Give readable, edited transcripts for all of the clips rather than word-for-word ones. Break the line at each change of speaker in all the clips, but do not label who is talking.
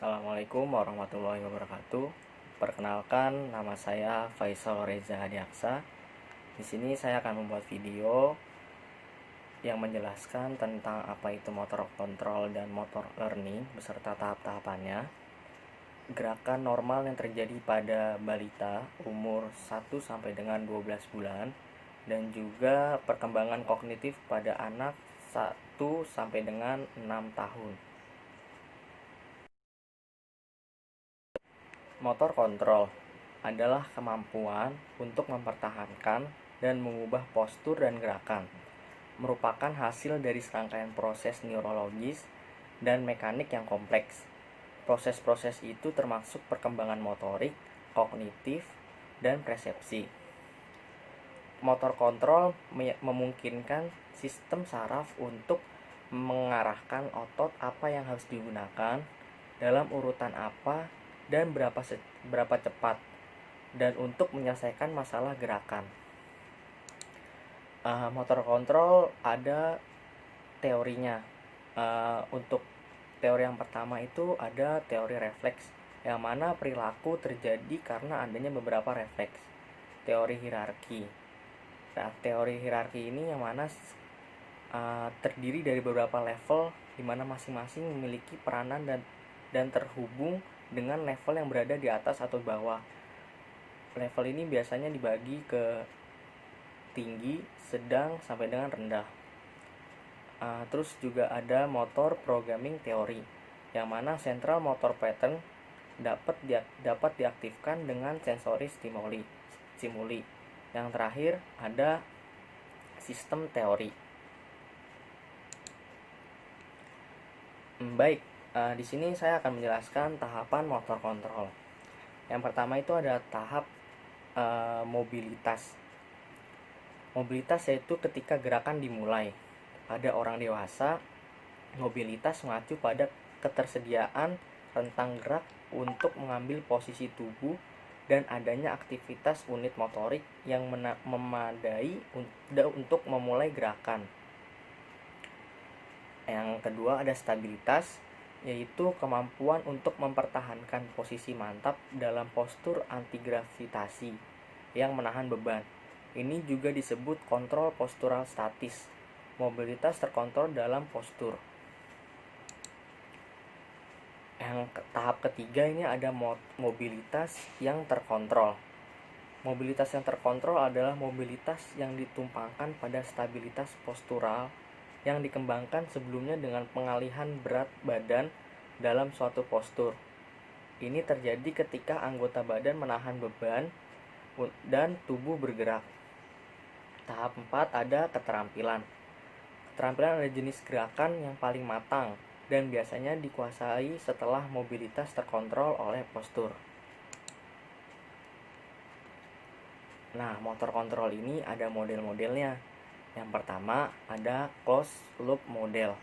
Assalamualaikum warahmatullahi wabarakatuh. Perkenalkan, nama saya Faisal Reza Hadiaksa. Di sini saya akan membuat video yang menjelaskan tentang apa itu motor kontrol dan motor learning beserta tahap-tahapannya, gerakan normal yang terjadi pada balita umur 1 sampai dengan 12 bulan, dan juga perkembangan kognitif pada anak 1 sampai dengan 6 tahun. Motor kontrol adalah kemampuan untuk mempertahankan dan mengubah postur dan gerakan. Merupakan hasil dari serangkaian proses neurologis dan mekanik yang kompleks. Proses-proses itu termasuk perkembangan motorik, kognitif, dan persepsi. Motor kontrol memungkinkan sistem saraf untuk mengarahkan otot apa yang harus digunakan, dalam urutan apa, dan berapa cepat, dan untuk menyelesaikan masalah gerakan. Motor kontrol ada teorinya. Untuk teori yang pertama itu ada teori refleks, yang mana perilaku terjadi karena adanya beberapa refleks. Teori hierarki. Nah, teori hierarki ini yang mana terdiri dari beberapa level, di mana masing-masing memiliki peranan dan terhubung dengan level yang berada di atas atau bawah. Level ini biasanya dibagi ke tinggi, sedang, sampai dengan rendah. Terus juga ada motor programming teori, yang mana central motor pattern dapat diaktifkan dengan sensori stimuli. Yang terakhir ada sistem teori. Baik, di sini saya akan menjelaskan tahapan motor kontrol. Yang pertama itu ada tahap mobilitas. Mobilitas yaitu ketika gerakan dimulai. Pada orang dewasa, mobilitas mengacu pada ketersediaan rentang gerak untuk mengambil posisi tubuh dan adanya aktivitas unit motorik yang memadai untuk memulai gerakan. Yang kedua ada stabilitas, yaitu kemampuan untuk mempertahankan posisi mantap dalam postur antigravitasi yang menahan beban. Ini juga disebut kontrol postural statis. Mobilitas terkontrol dalam postur. Yang tahap ketiga ini ada mobilitas yang terkontrol. Mobilitas yang terkontrol adalah mobilitas yang ditumpangkan pada stabilitas postural yang dikembangkan sebelumnya dengan pengalihan berat badan dalam suatu postur. Ini terjadi ketika anggota badan menahan beban dan tubuh bergerak. Tahap 4 ada keterampilan. Keterampilan adalah jenis gerakan yang paling matang dan biasanya dikuasai setelah mobilitas terkontrol oleh postur. Nah, motor kontrol ini ada model-modelnya. Yang pertama ada closed loop model.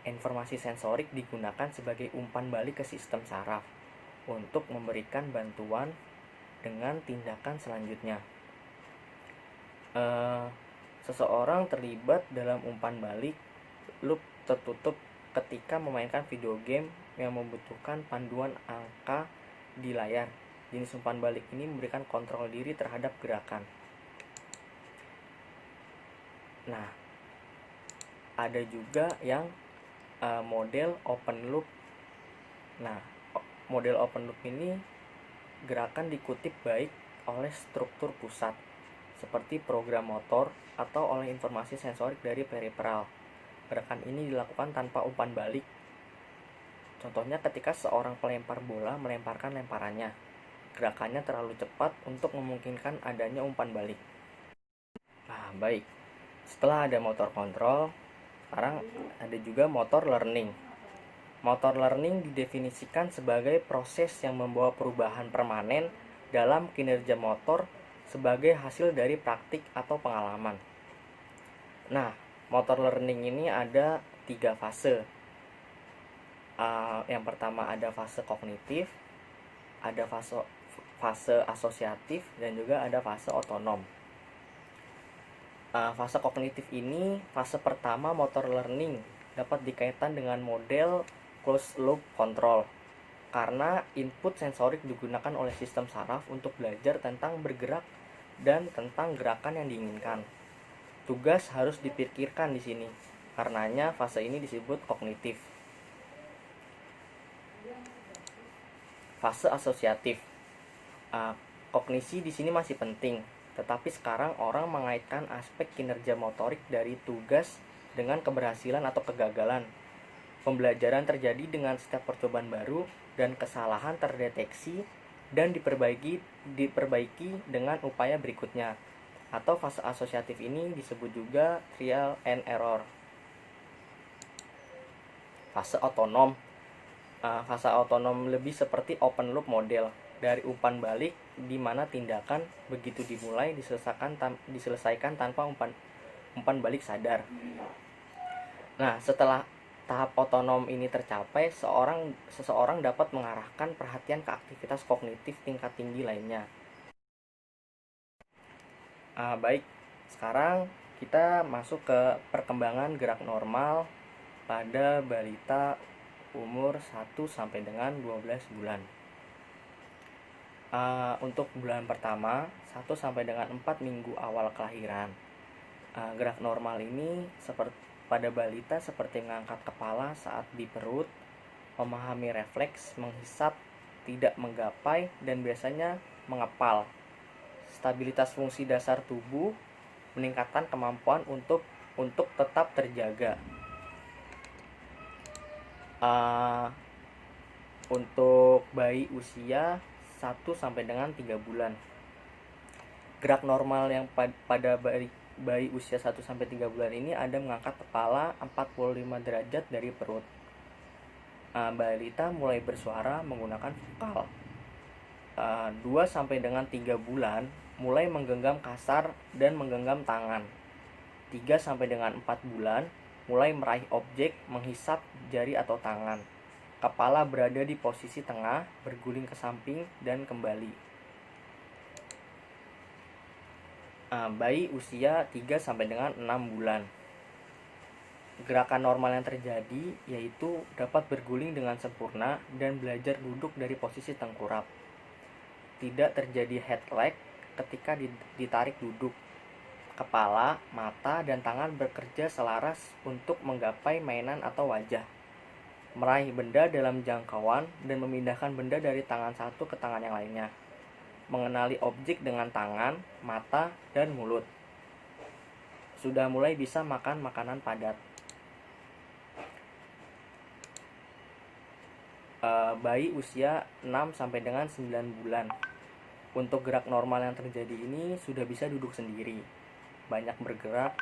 Informasi sensorik digunakan sebagai umpan balik ke sistem saraf untuk memberikan bantuan dengan tindakan selanjutnya. Seseorang terlibat dalam umpan balik loop tertutup ketika memainkan video game yang membutuhkan panduan angka di layar. Jenis umpan balik ini memberikan kontrol diri terhadap gerakan. Nah, ada juga yang model open loop. Nah, model open loop ini gerakan dikutip baik oleh struktur pusat, seperti program motor atau oleh informasi sensorik dari periferal. Gerakan ini dilakukan tanpa umpan balik. Contohnya ketika seorang pelempar bola melemparkan lemparannya. Gerakannya terlalu cepat untuk memungkinkan adanya umpan balik. Nah, baik. Setelah ada motor kontrol, sekarang ada juga motor learning. Motor learning didefinisikan sebagai proses yang membawa perubahan permanen dalam kinerja motor sebagai hasil dari praktik atau pengalaman. Nah, motor learning ini ada 3 fase. Yang pertama ada fase kognitif, ada fase asosiatif, dan juga ada fase otonom. Fase kognitif ini fase pertama motor learning dapat dikaitkan dengan model closed loop control. karena input sensorik digunakan oleh sistem saraf untuk belajar tentang bergerak dan tentang gerakan yang diinginkan. Tugas harus dipikirkan di sini. Karenanya fase ini disebut kognitif. Fase asosiatif. Kognisi di sini masih penting, tetapi sekarang orang mengaitkan aspek kinerja motorik dari tugas dengan keberhasilan atau kegagalan. Pembelajaran terjadi dengan setiap percobaan baru dan kesalahan terdeteksi dan diperbaiki dengan upaya berikutnya. Atau fase asosiatif ini disebut juga trial and error. Fase otonom. Fase otonom lebih seperti open loop model dari umpan balik, di mana tindakan begitu dimulai diselesaikan tanpa umpan balik sadar. Nah, setelah tahap otonom ini tercapai, seseorang dapat mengarahkan perhatian ke aktivitas kognitif tingkat tinggi lainnya. Baik, sekarang kita masuk ke perkembangan gerak normal pada balita umur 1 sampai dengan 12 bulan. Untuk bulan pertama 1 sampai dengan 4 minggu awal kelahiran, gerak normal ini pada balita seperti mengangkat kepala saat di perut, memahami refleks menghisap, tidak menggapai, dan biasanya mengepal. Stabilitas fungsi dasar tubuh, meningkatkan kemampuan untuk tetap terjaga. Untuk bayi usia 1 sampai dengan 3 bulan, gerak normal yang pada bayi usia 1 sampai 3 bulan ini ada mengangkat kepala 45 derajat dari perut. Balita mulai bersuara menggunakan vokal. 2 sampai dengan 3 bulan mulai menggenggam kasar dan menggenggam tangan. 3 sampai dengan 4 bulan mulai meraih objek, menghisap jari atau tangan. Kepala berada di posisi tengah, berguling ke samping dan kembali. Bayi usia 3 sampai dengan 6 bulan. Gerakan normal yang terjadi yaitu dapat berguling dengan sempurna dan belajar duduk dari posisi tengkurap. Tidak terjadi head lag ketika ditarik duduk. Kepala, mata, dan tangan bekerja selaras untuk menggapai mainan atau wajah. Meraih benda dalam jangkauan dan memindahkan benda dari tangan satu ke tangan yang lainnya. Mengenali objek dengan tangan, mata, dan mulut. Sudah mulai bisa makan makanan padat. Bayi usia 6 sampai dengan 9 bulan. Untuk gerak normal yang terjadi ini sudah bisa duduk sendiri, banyak bergerak,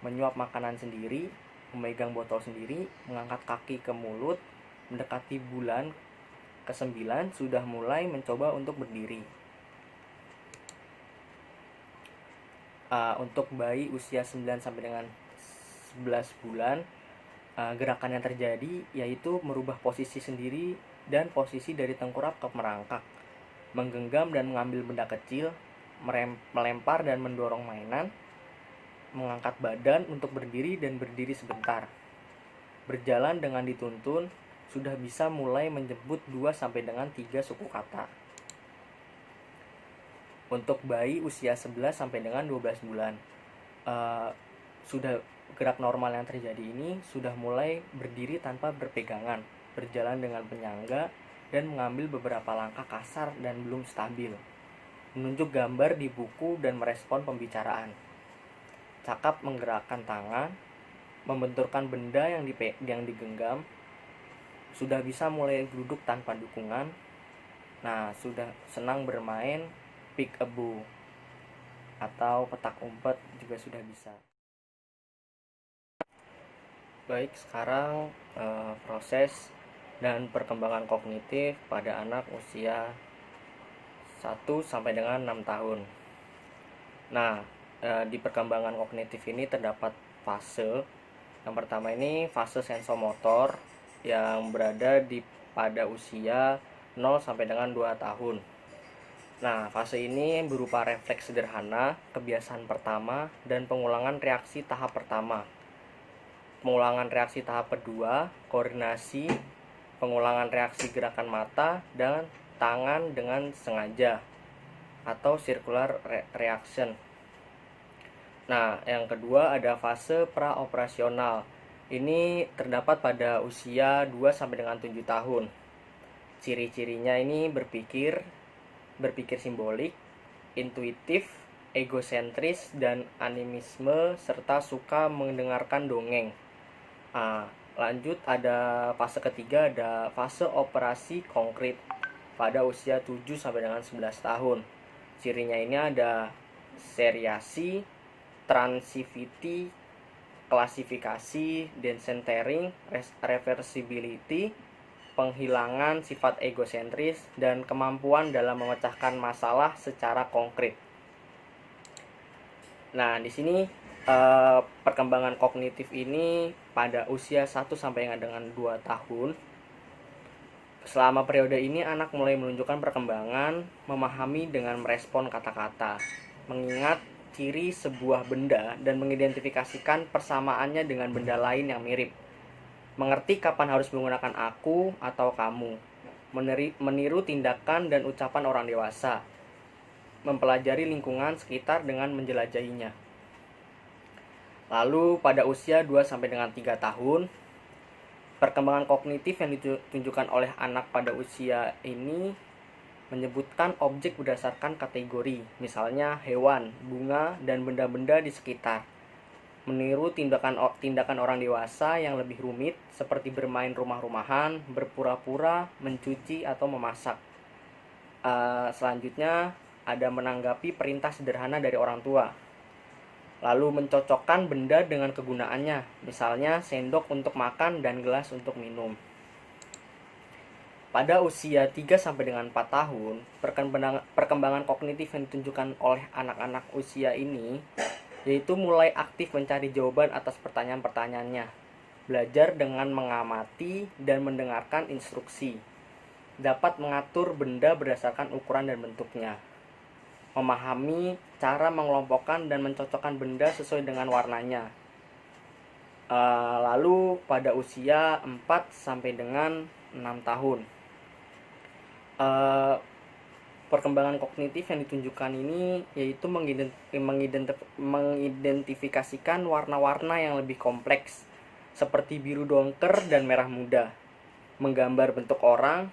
menyuap makanan sendiri, memegang botol sendiri, mengangkat kaki ke mulut, mendekati bulan ke-9 sudah mulai mencoba untuk berdiri. Untuk bayi usia 9 sampai dengan 11 bulan, gerakan yang terjadi yaitu merubah posisi sendiri dan posisi dari tengkurap ke merangkak, menggenggam dan mengambil benda kecil, melempar dan mendorong mainan, mengangkat badan untuk berdiri dan berdiri sebentar. Berjalan dengan dituntun, sudah bisa mulai menyebut 2 sampai dengan 3 suku kata. Untuk bayi usia 11 sampai dengan 12 bulan, sudah gerak normal yang terjadi ini sudah mulai berdiri tanpa berpegangan, berjalan dengan penyangga dan mengambil beberapa langkah kasar dan belum stabil, menunjuk gambar di buku dan merespon pembicaraan. Cakap menggerakkan tangan, membenturkan benda yang digenggam, sudah bisa mulai duduk tanpa dukungan. Nah, sudah senang bermain peek-a-boo atau petak umpet juga sudah bisa. Baik, sekarang proses dan perkembangan kognitif pada anak usia 1 sampai dengan 6 tahun. Nah, di perkembangan kognitif ini terdapat fase. Yang pertama ini fase sensomotor yang berada pada usia 0 sampai dengan 2 tahun. Nah, fase ini berupa refleks sederhana, kebiasaan pertama, dan pengulangan reaksi tahap pertama. Pengulangan reaksi tahap kedua, koordinasi, pengulangan reaksi gerakan mata dan tangan dengan sengaja atau circular reaction. Nah, yang kedua ada fase praoperasional. Ini terdapat pada usia 2 sampai dengan 7 tahun. Ciri-cirinya ini berpikir simbolik, intuitif, egosentris, dan animisme, serta suka mendengarkan dongeng. Lanjut ada fase ketiga, ada fase operasi konkret pada usia 7 sampai dengan 11 tahun. Cirinya ini ada seriasi, transivity, klasifikasi, decentering, reversibility, penghilangan sifat egosentris, dan kemampuan dalam memecahkan masalah secara konkret. Nah, di sini perkembangan kognitif ini pada usia 1 sampai dengan 2 tahun. Selama periode ini anak mulai menunjukkan perkembangan memahami dengan merespon kata-kata, mengingat ciri sebuah benda dan mengidentifikasikan persamaannya dengan benda lain yang mirip, mengerti kapan harus menggunakan aku atau kamu, meniru tindakan dan ucapan orang dewasa, mempelajari lingkungan sekitar dengan menjelajahinya. Lalu pada usia 2 sampai dengan 3 tahun, perkembangan kognitif yang ditunjukkan oleh anak pada usia ini menyebutkan objek berdasarkan kategori, misalnya hewan, bunga, dan benda-benda di sekitar. Meniru tindakan orang dewasa yang lebih rumit, seperti bermain rumah-rumahan, berpura-pura, mencuci, atau memasak. Selanjutnya ada menanggapi perintah sederhana dari orang tua. Lalu mencocokkan benda dengan kegunaannya, misalnya sendok untuk makan dan gelas untuk minum. Pada usia 3 sampai dengan 4 tahun, perkembangan kognitif yang ditunjukkan oleh anak-anak usia ini yaitu mulai aktif mencari jawaban atas pertanyaan-pertanyaannya, belajar dengan mengamati dan mendengarkan instruksi, dapat mengatur benda berdasarkan ukuran dan bentuknya, memahami cara mengelompokkan dan mencocokkan benda sesuai dengan warnanya. Lalu pada usia 4 sampai dengan 6 tahun, perkembangan kognitif yang ditunjukkan ini yaitu mengidentifikasikan warna-warna yang lebih kompleks seperti biru dongker dan merah muda, menggambar bentuk orang,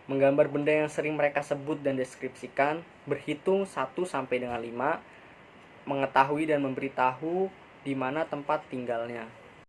menggambar benda yang sering mereka sebut dan deskripsikan, berhitung 1 sampai dengan 5, mengetahui dan memberitahu di mana tempat tinggalnya.